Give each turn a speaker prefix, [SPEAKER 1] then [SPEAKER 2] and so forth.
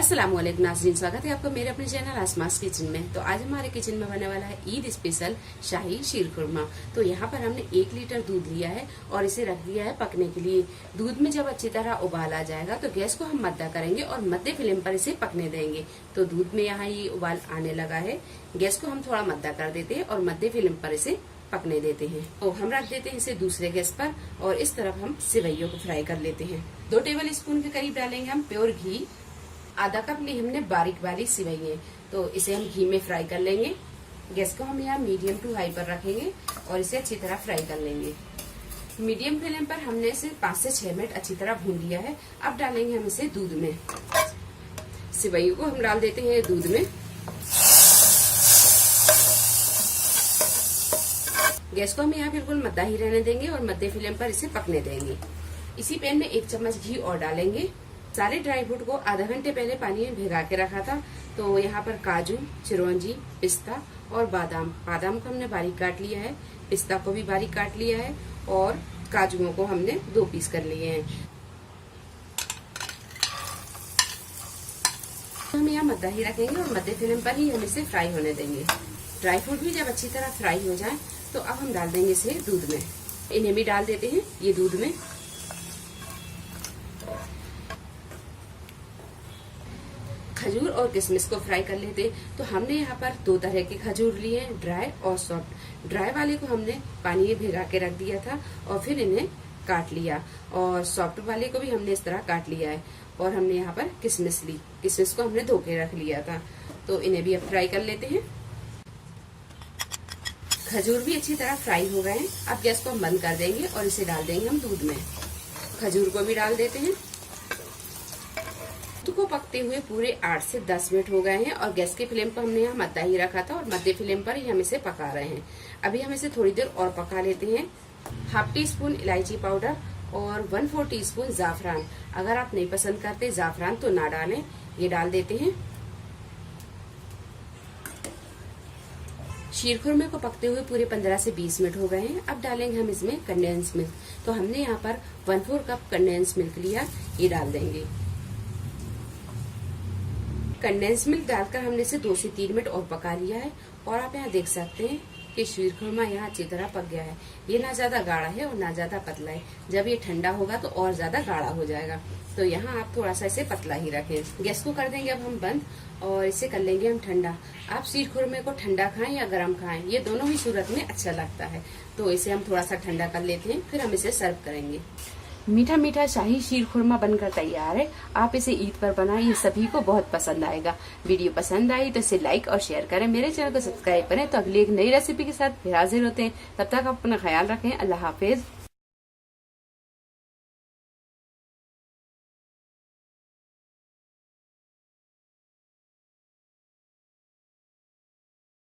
[SPEAKER 1] अस्सलामुअलैकुम नाज़रीन, स्वागत है आपको मेरे अपने चैनल आसमास किचन में। तो आज हमारे किचन में बनने वाला है ईद स्पेशल शाही शीर खुरमा। तो यहाँ पर हमने 1 लीटर दूध लिया है और इसे रख दिया है पकने के लिए। दूध में जब अच्छी तरह उबाल आ जाएगा तो गैस को हम मद्दा करेंगे और मध्य फ्लेम पर इसे पकने देंगे। तो दूध में यहाँ ये उबाल आने लगा है, गैस को हम थोड़ा मद्दा कर देते हैं और मध्य फ्लेम पर इसे पकने देते हैं। तो हम रख देते हैं इसे दूसरे गैस पर और इस तरफ हम सेवइयों को फ्राई कर लेते हैं। 2 टेबल स्पून के करीब डालेंगे हम प्योर घी। आधा कप ली हमने बारीक बारीक सेवइयां, तो इसे हम घी में फ्राई कर लेंगे। गैस को हम यहाँ मीडियम टू हाई पर रखेंगे और इसे अच्छी तरह फ्राई कर लेंगे। मीडियम फ्लेम पर हमने इसे 5 से 6 मिनट अच्छी तरह भून लिया है। अब डालेंगे हम इसे दूध में। सेवइयों को हम डाल देते हैं दूध में। गैस को हम यहाँ बिल्कुल मद्दा ही रहने देंगे और मध्य फ्लेम पर इसे पकने देंगे। इसी पैन में 1 चम्मच घी और डालेंगे। सारे ड्राई फ्रूट को आधा घंटे पहले पानी में भिगा के रखा था। तो यहाँ पर काजू, चिरौंजी, पिस्ता और बादाम को हमने बारीक काट लिया है। पिस्ता को भी बारीक काट लिया है और काजुओं को हमने 2 पीस कर लिए हैं। हम यहाँ मद्दा ही रखेंगे और मध्य फ्लेम पर ही हम इसे फ्राई होने देंगे। ड्राई फ्रूट भी जब अच्छी तरह फ्राई हो जाए तो अब हम डाल देंगे इसे दूध में। इन्हें भी डाल देते हैं ये दूध में। खजूर और किशमिश को फ्राई कर लेते। तो हमने यहाँ पर 2 तरह के खजूर लिए हैं, ड्राई और सॉफ्ट। ड्राई वाले को हमने पानी में भिगा के रख दिया था और फिर इन्हें काट लिया, और सॉफ्ट वाले को भी हमने इस तरह काट लिया है। और हमने यहाँ पर किशमिश ली, किशमिश को हमने धो के रख लिया था। तो इन्हें भी अब फ्राई कर लेते हैं। खजूर भी अच्छी तरह फ्राई हो गए हैं। अब गैस को हम बंद कर देंगे और इसे डाल देंगे हम दूध में। खजूर को भी डाल देते हैं। दूध को पकते हुए पूरे 8 से 10 मिनट हो गए हैं और गैस के फ्लेम को हमने यहाँ मद्दा ही रखा था और मध्य फ्लेम पर ही हम इसे पका रहे हैं। अभी हम इसे थोड़ी देर और पका लेते हैं। 1/2 टीस्पून इलायची पाउडर और 1/4 टीस्पून जाफरान। अगर आप नहीं पसंद करते जाफरान तो ना डालें, ये डाल देते हैं। शीर खुरमे को पकते हुए पूरे 15 से 20 मिनट हो गए हैं। अब डालेंगे हम इसमें कंडेंस मिल्क। तो हमने यहाँ पर 1/4 कप कंडेंस मिल्क लिया, ये डाल देंगे। कंडेंस मिल्क डालकर हमने इसे 2 से 3 मिनट और पका लिया है। और आप यहाँ देख सकते हैं कि शीर खुरमा यहाँ अच्छी तरह पक गया है। ये ना ज्यादा गाढ़ा है और ना ज्यादा पतला है। जब ये ठंडा होगा तो और ज्यादा गाढ़ा हो जाएगा। तो यहाँ आप थोड़ा सा इसे पतला ही रखें। गैस को कर देंगे अब हम बंद और इसे कर लेंगे हम ठंडा। आप शीर खुरमे को ठंडा खाएं या गर्म खाएं, ये दोनों ही सूरत में अच्छा लगता है। तो इसे हम थोड़ा सा ठंडा कर लेते हैं, फिर हम इसे सर्व करेंगे। मीठा मीठा शाही शीर खुरमा बनकर तैयार है। आप इसे ईद पर बनाइए, सभी को बहुत पसंद आएगा। वीडियो पसंद आई तो इसे लाइक और शेयर करें। मेरे चैनल को सब्सक्राइब करें। तो अगली एक नई रेसिपी के साथ फिर हाजिर होते हैं। तब तक आप अपना ख्याल रखें। अल्लाह हाफिज।